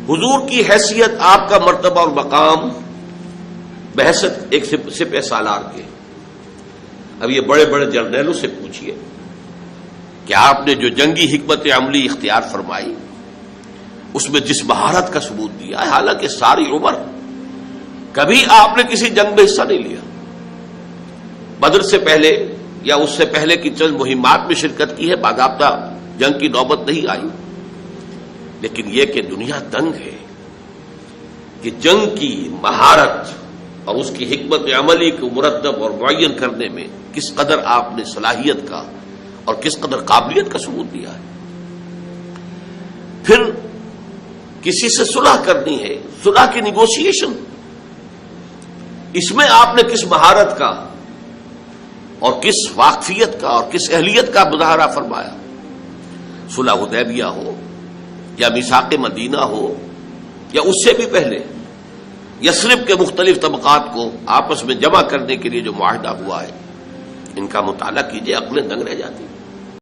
حضور کی حیثیت، آپ کا مرتبہ اور مقام بحثت ایک سپہ سالار کے. اب یہ بڑے بڑے جرنیلوں سے پوچھئے کہ آپ نے جو جنگی حکمت عملی اختیار فرمائی اس میں جس مہارت کا ثبوت دیا ہے، حالانکہ ساری عمر کبھی آپ نے کسی جنگ میں حصہ نہیں لیا، بدر سے پہلے یا اس سے پہلے کی چند مہمات میں شرکت کی ہے، باضابطہ جنگ کی نوبت نہیں آئی. لیکن یہ کہ دنیا دنگ ہے کہ جنگ کی مہارت اور اس کی حکمت عملی کو مرتب اور معین کرنے میں کس قدر آپ نے صلاحیت کا اور کس قدر قابلیت کا ثبوت دیا ہے. پھر کسی سے صلح کرنی ہے، صلح کی نیگوشیشن، اس میں آپ نے کس مہارت کا اور کس واقفیت کا اور کس اہلیت کا مظاہرہ فرمایا. صلح حدیبیہ ہو یا میثاق مدینہ ہو یا اس سے بھی پہلے یثرب کے مختلف طبقات کو آپس میں جمع کرنے کے لیے جو معاہدہ ہوا ہے، ان کا مطالعہ کیجئے، عقلیں دنگ رہ جاتی.